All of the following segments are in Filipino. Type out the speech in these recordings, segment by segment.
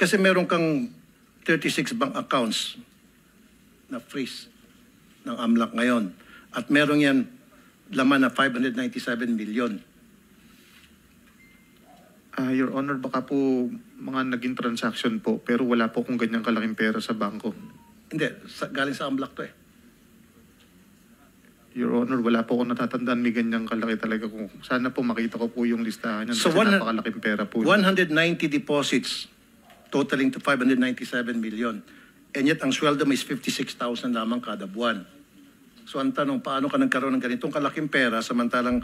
Kasi meron kang 36 bank accounts na freeze ng AMLAC ngayon. At meron yan laman na 597 million. Your Honor, baka po mga naging transaction po, pero wala po kung ganyang kalaking pera sa bangko. Hindi, galing sa AMLAC to eh. Your Honor, wala po akong natatandaan may ganyang kalaki talaga. Sana po makita ko po yung listahan yan. So, kasi napakalaking pera po. 190 deposits totaling to 597 million. And yet, ang sweldo mo is 56,000 lamang kada buwan. So, ang tanong, paano ka nagkaroon ng ganitong kalaking pera samantalang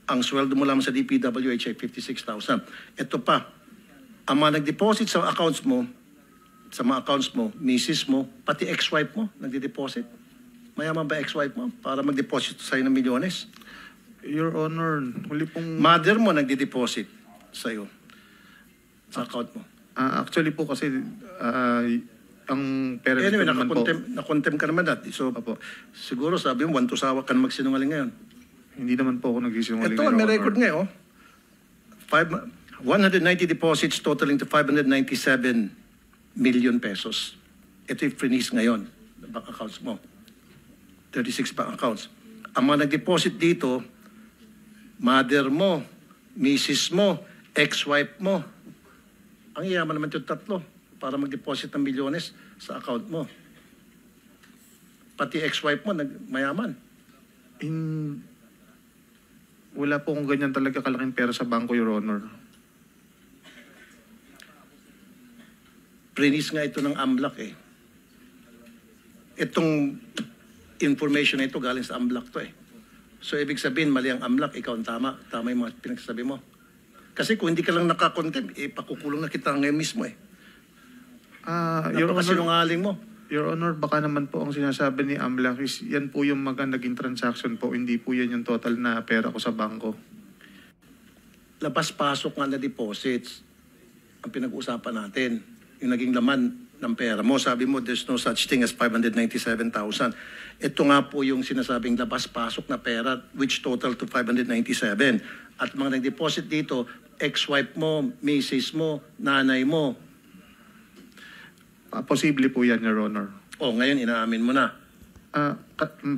ang sweldo mo lamang sa DPWH ay 56,000. Ito pa, ang mga nag-deposit sa accounts mo, sa mga accounts mo, misis mo, pati ex-wife mo, nagde-deposit. Mayaman ba ex-wife mo para mag-deposit sa'yo ng milyones? Your Honor, huli pong... Mother mo nagde-deposit sa'yo sa account mo. Actually po kasi ang parents Anyway, ko naman po... nakontem ka naman dati. So, siguro sabi mo, wantusawa ka na magsinungaling ngayon. Hindi naman po ako nagsisinungaling. Ito, may record ngayon. 190 deposits totaling to 597 million pesos. Ito yung freeze ngayon, bank accounts mo. 36 bank accounts. Ang mga nag-deposit dito, mother mo, misis mo, ex-wife mo. Ang yaman naman yung tatlo para mag-deposit ng milyones sa account mo. Pati ex-wife mo, mayaman. Wala po kung ganyan talaga kalaking pera sa bangko, Your Honor. Prinis nga ito ng AMLAC eh. Itong information na ito galing sa AMLAC to eh. So ibig sabihin, mali ang AMLAC, ikaw ang tama. Tama yung mga pinagsasabi mo. Kasi kung hindi ka lang nakakontem, pakukulong na kita ngayon mismo eh. Your Honor, sinungaling mo. Your Honor, baka naman po ang sinasabi ni AMLAC is yan po yung naging transaction po, hindi po yan yung total na pera ko sa bangko. Labas-pasok nga na deposits ang pinag-uusapan natin. Yung naging laman ng pera mo. Sabi mo, there's no such thing as 597,000. Ito nga po yung sinasabing labas-pasok na pera which total to 597. At mga nag-deposit dito, ex-wife mo, misis mo, nanay mo. Posible po yan, Your Honor. Ngayon inaamin mo na.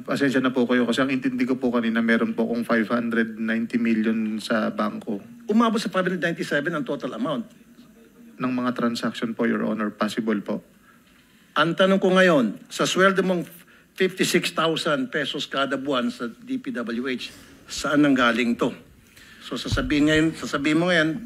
Pasensya na po kayo kasi ang intindi ko po kanina meron po akong 590 million sa bangko. Umabot sa 597 ang total amount. Ng mga transaction po, Your Honor, possible po. Ang tanong ko ngayon, sa sweldo mong 56,000 pesos kada buwan sa DPWH, saan nanggaling to? So sasabihin mo ngayon,